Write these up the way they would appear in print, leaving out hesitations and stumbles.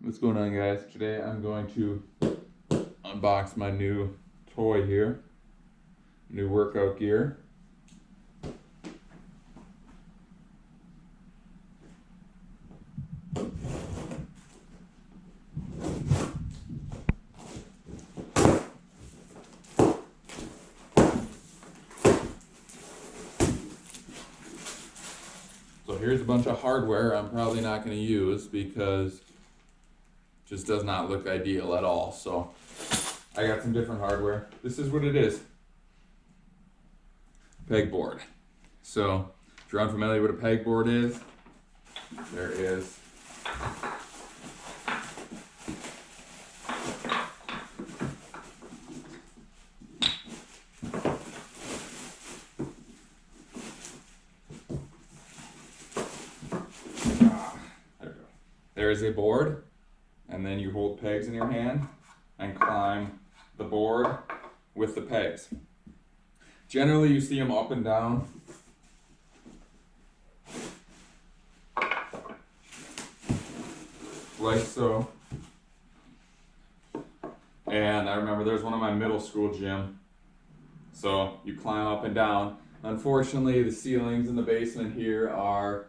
What's going on, guys? Today I'm going to unbox my new toy here, new workout gear. So here's a bunch of hardware I'm probably not going to use because it just does not look ideal at all. So I got some different hardware. This is what it is. Pegboard. So if you're unfamiliar with what a pegboard is, there is there is a board, and then you hold pegs in your hand and climb the board with the pegs. Generally, you see them up and down. Like so. And I remember there's one in my middle school gym. So you climb up and down. Unfortunately, the ceilings in the basement here are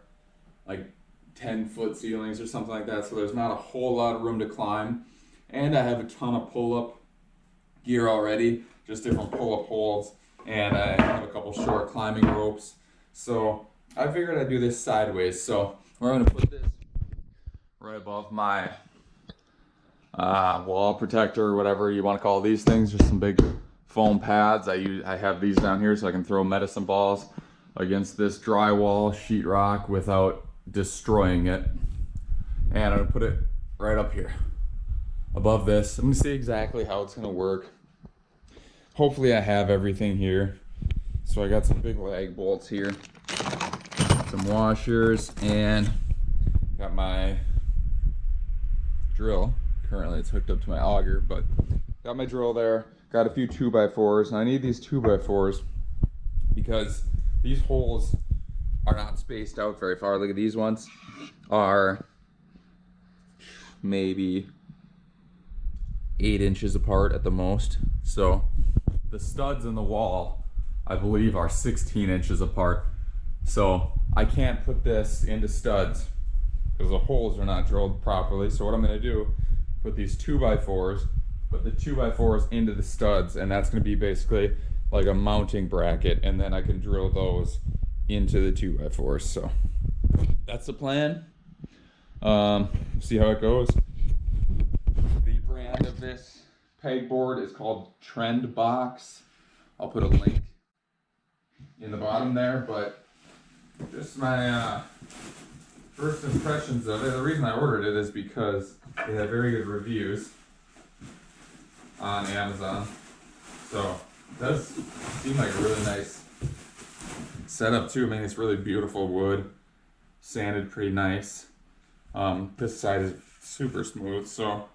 like 10-foot ceilings or something like that, so there's not a whole lot of room to climb. And I have a ton of pull-up gear already, just different pull-up holds, and I have a couple short climbing ropes. So I figured I'd do this sideways. So we're going to put this right above my wall protector, or whatever you want to call these things, just some big foam pads. I have these down here so I can throw medicine balls against this drywall sheetrock without destroying it. And I'm gonna put it right up here above this. I'm gonna see exactly how it's gonna work. Hopefully I have everything here. So I got some big lag bolts here, some washers, and got my drill. Currently it's hooked up to my auger, but got my drill there. Got a few 2x4s, and I need these 2x4s because these holes are not spaced out very far. Look at these ones, are maybe 8 inches apart at the most. So the studs in the wall, I believe, are 16 inches apart. So I can't put this into studs because the holes are not drilled properly. So what I'm gonna do, put these 2x4s, put the 2x4s into the studs, and that's gonna be basically like a mounting bracket, and then I can drill those into the 2x4s. So that's the plan. See how it goes. The brand of this pegboard is called Trendbox. I'll put a link in the bottom there, but just my first impressions of it. The reason I ordered it is because they have very good reviews on Amazon. So it does seem like a really nice setup too. I mean, it's really beautiful wood, sanded pretty nice. This side is super smooth, so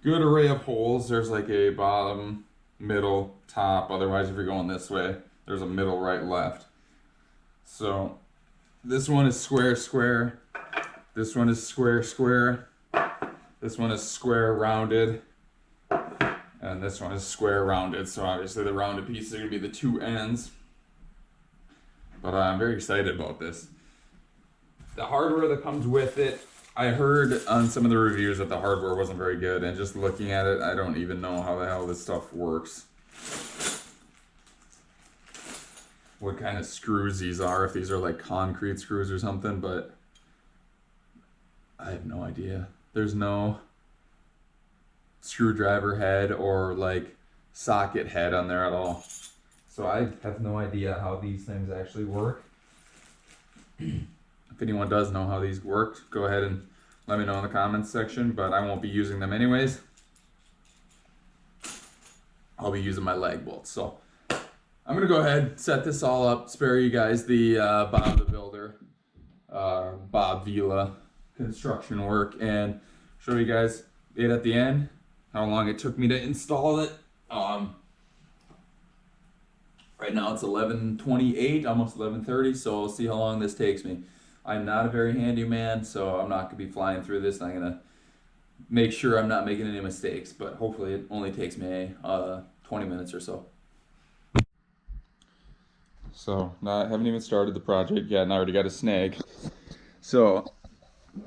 good array of holes. There's like a bottom, middle, top. Otherwise, if you're going this way, there's a middle, right, left. So this one is square, square. This one is square, square. This one is square, rounded. And this one is square, rounded. So obviously the rounded pieces are gonna be the two ends. But I'm very excited about this. The hardware that comes with it, I heard on some of the reviews that the hardware wasn't very good, and just looking at it, I don't even know how the hell this stuff works. What kind of screws these are, if these are like concrete screws or something, but I have no idea. There's no screwdriver head or like socket head on there at all. So I have no idea how these things actually work. If anyone does know how these work, go ahead and let me know in the comments section, but I won't be using them anyways. I'll be using my lag bolts. So I'm gonna go ahead, set this all up, spare you guys the Bob the Builder, Bob Vila construction work, and show you guys it at the end, how long it took me to install it. Right now it's 11:28, almost 11:30, so we'll see how long this takes me. I'm not a very handy man, so I'm not gonna be flying through this. I'm gonna make sure I'm not making any mistakes, but hopefully it only takes me 20 minutes or so. So, haven't even started the project yet, and I already got a snag. So,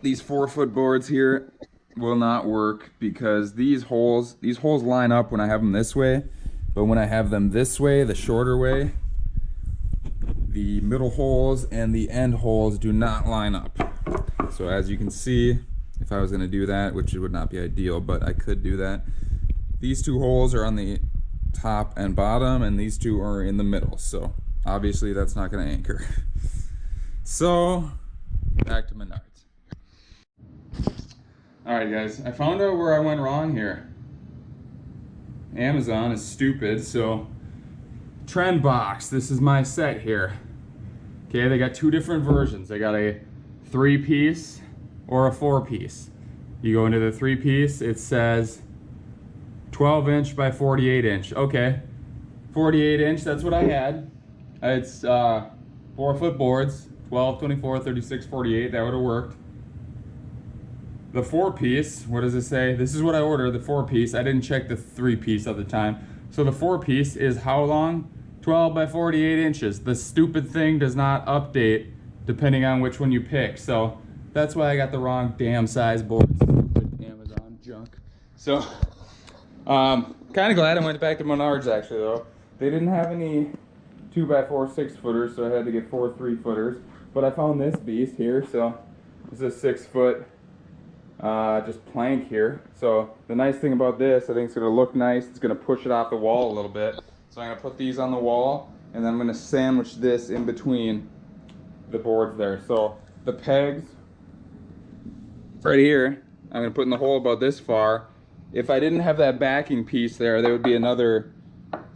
these 4-foot boards here will not work because these holes line up when I have them this way, but when I have them this way, the shorter way, the middle holes and the end holes do not line up. So as you can see, if I was going to do that, which it would not be ideal, but I could do that, these 2 holes are on the top and bottom, and these 2 are in the middle. So obviously that's not going to anchor. So back to Menards. Alright guys, I found out where I went wrong here. Amazon is stupid, so Trendbox, this is my set here. Okay, they got 2 different versions. They got a 3-piece or a 4-piece. You go into the 3-piece, it says 12-inch by 48-inch. Okay, 48-inch, that's what I had. It's 4-foot boards, 12, 24, 36, 48, that would have worked. The 4-piece, what does it say? This is what I ordered, the 4-piece. I didn't check the 3-piece at the time. So the 4-piece is how long? 12 by 48 inches. The stupid thing does not update depending on which one you pick. So that's why I got the wrong damn size board. Stupid Amazon junk. So, kind of glad I went back to Menards actually though. They didn't have any 2x4 6-footers, so I had to get 4 3-footers. But I found this beast here, so this is a 6-foot just plank here. So the nice thing about this, I think it's going to look nice. It's going to push it off the wall a little bit. So I'm going to put these on the wall, and then I'm going to sandwich this in between the boards there. So the pegs right here, I'm going to put in the hole about this far. If I didn't have that backing piece there, there would be another,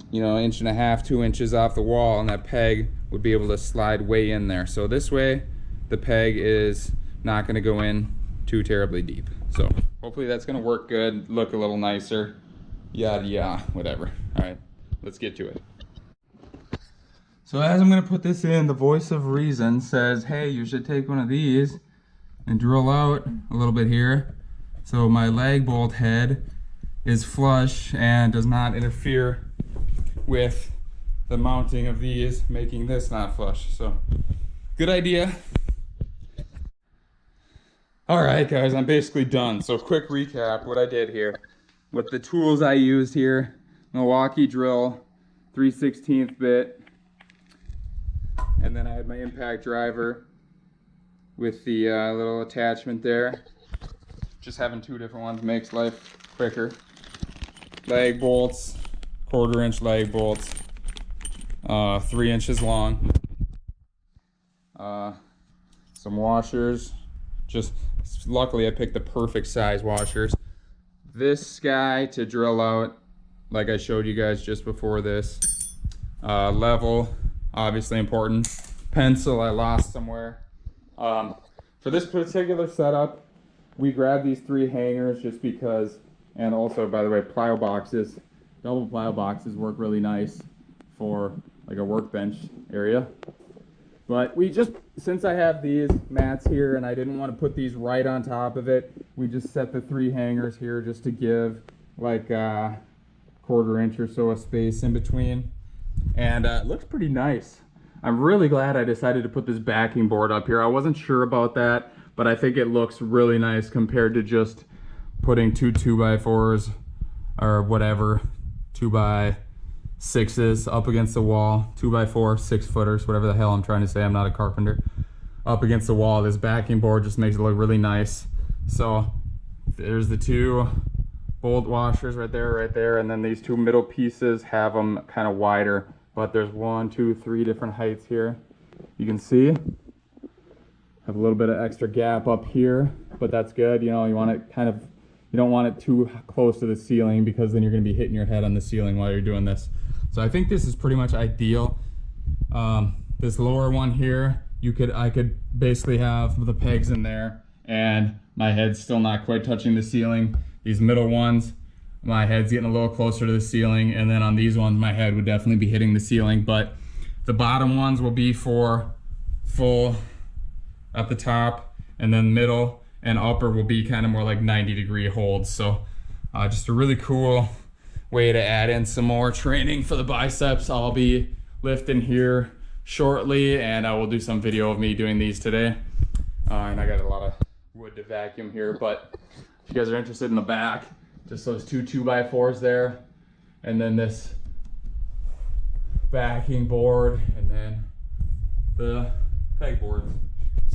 you know, 1.5 inches, 2 inches off the wall, and that peg would be able to slide way in there. So this way, the peg is not going to go in too terribly deep. So hopefully that's going to work good, look a little nicer, yada yada, whatever. All right, let's get to it. So as I'm going to put this in, the voice of reason says, hey, you should take one of these and drill out a little bit here so my lag bolt head is flush and does not interfere with the mounting of these, making this not flush. So good idea. Alright guys, I'm basically done. So quick recap what I did here. With the tools I used here, Milwaukee drill, 3/16 bit, and then I had my impact driver with the little attachment there. Just having 2 different ones makes life quicker. Lag bolts, 1/4 inch lag bolts, 3 inches long. Some washers. Just luckily I picked the perfect size washers. This guy to drill out, like I showed you guys just before this. Level, obviously important. Pencil I lost somewhere. For this particular setup, we grabbed these 3 hangers just because, and also by the way, plyo boxes, double plyo boxes work really nice for like a workbench area. But we just, since I have these mats here and I didn't want to put these right on top of it, we just set the 3 hangers here just to give like a 1/4 inch or so of space in between. And it looks pretty nice. I'm really glad I decided to put this backing board up here. I wasn't sure about that, but I think it looks really nice compared to just putting 2 2x4s or whatever, 2x6s up against the wall, 2x4 6-footers, whatever the hell I'm trying to say. I'm not a carpenter. Up against the wall, this backing board just makes it look really nice. So there's the 2 bolt washers right there, and then these 2 middle pieces have them kind of wider, but there's 1, 2, 3 different heights here. You can see have a little bit of extra gap up here, but that's good. You know, you want it kind of, you don't want it too close to the ceiling because then you're going to be hitting your head on the ceiling while you're doing this. So I think this is pretty much ideal. This lower one here, I could basically have the pegs in there and my head's still not quite touching the ceiling. These middle ones, my head's getting a little closer to the ceiling, and then on these ones my head would definitely be hitting the ceiling. But the bottom ones will be for full at the top, and then middle and upper will be kind of more like 90-degree holds. So just a really cool way to add in some more training for the biceps. I'll be lifting here shortly, and I will do some video of me doing these today. And I got a lot of wood to vacuum here, but if you guys are interested in the back, just those two 2x4s there, and then this backing board, and then the pegboard.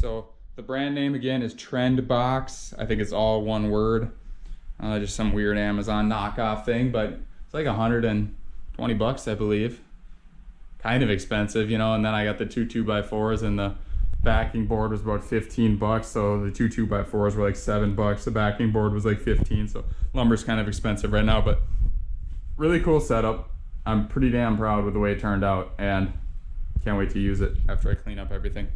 So the brand name again is Trendbox. I think it's all one word. Just some weird Amazon knockoff thing, but it's like 120 bucks, I believe. Kind of expensive, you know. And then I got the two 2x4s, and the backing board was about 15 bucks. So the two 2x4s were like 7 bucks. The backing board was like 15. So lumber's kind of expensive right now, but really cool setup. I'm pretty damn proud with the way it turned out, and can't wait to use it after I clean up everything.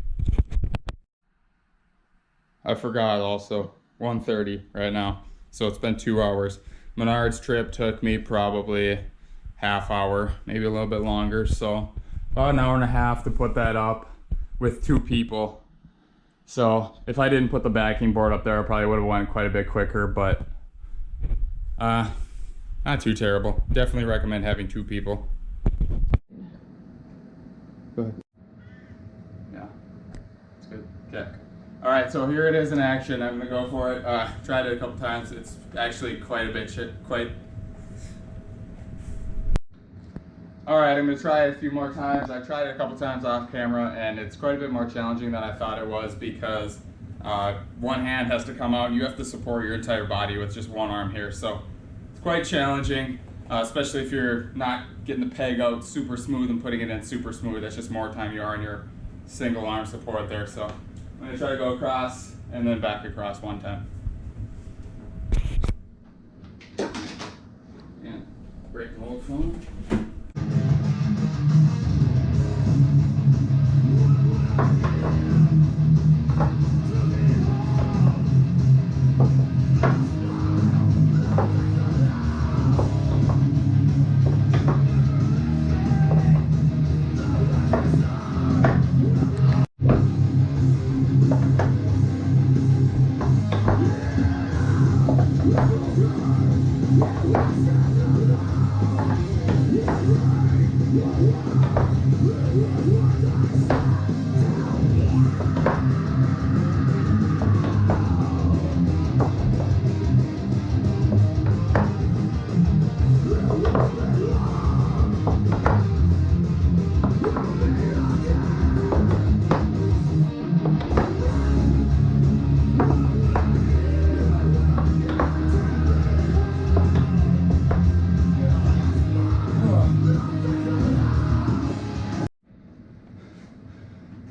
I forgot also, 1:30 right now. So it's been 2 hours. Menard's trip took me probably half hour, maybe a little bit longer. So about an hour and a half to put that up with 2 people. So if I didn't put the backing board up there, I probably would have went quite a bit quicker, but not too terrible. Definitely recommend having 2 people. Go ahead. Yeah, it's good. Okay. All right, so here it is in action. I'm gonna go for it. Tried it a couple times. It's actually quite a bit All right, I'm gonna try it a few more times. I tried it a couple times off camera, and it's quite a bit more challenging than I thought it was, because one hand has to come out. You have to support your entire body with just one arm here. So it's quite challenging, especially if you're not getting the peg out super smooth and putting it in super smooth. That's just more time you are in your single arm support there. So I'm gonna try to go across and then back across one time. And break the whole phone.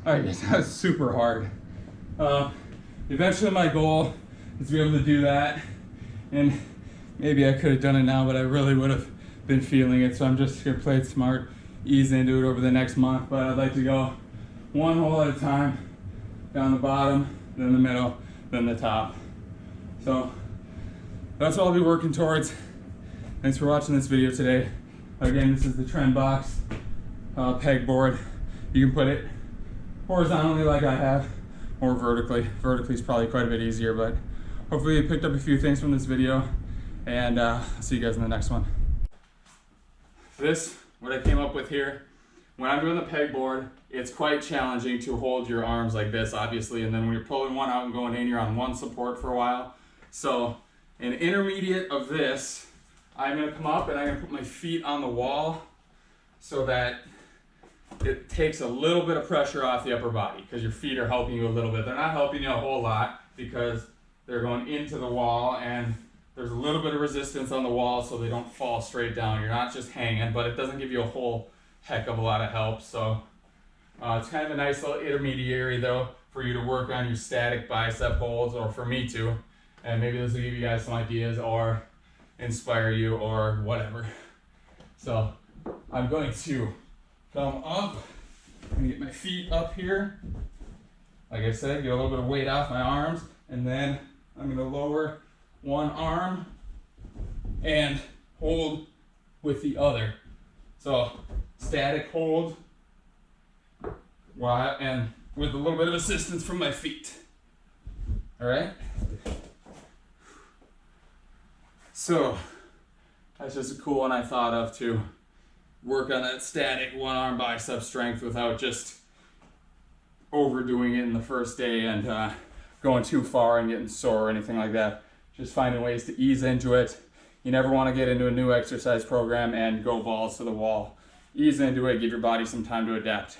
Alright guys, that was super hard. Eventually my goal is to be able to do that, and maybe I could have done it now, but I really would have been feeling it, so I'm just gonna play it smart, ease into it over the next month. But I'd like to go one hole at a time, down the bottom, then the middle, then the top. So that's what I'll be working towards. Thanks for watching this video today. Again, this is the Trendbox pegboard. You can put it horizontally like I have, or vertically. Vertically is probably quite a bit easier, but hopefully you picked up a few things from this video, and I'll see you guys in the next one. What I came up with here, when I'm doing the pegboard, it's quite challenging to hold your arms like this, obviously, and then when you're pulling one out and going in, you're on one support for a while. So an intermediate of this, I'm gonna come up and I'm gonna put my feet on the wall so that it takes a little bit of pressure off the upper body, because your feet are helping you a little bit. They're not helping you a whole lot because they're going into the wall, and there's a little bit of resistance on the wall so they don't fall straight down. You're not just hanging, but it doesn't give you a whole heck of a lot of help. So it's kind of a nice little intermediary though for you to work on your static bicep holds, or for me to, and maybe this will give you guys some ideas or inspire you or whatever. So I'm going to come up and get my feet up here. Like I said, get a little bit of weight off my arms, and then I'm going to lower one arm and hold with the other. So static hold, and with a little bit of assistance from my feet. All right? So that's just a cool one I thought of to work on that static one arm bicep strength without just overdoing it in the first day and going too far and getting sore or anything like that. Just finding ways to ease into it. You never want to get into a new exercise program and go balls to the wall. Ease into it, give your body some time to adapt.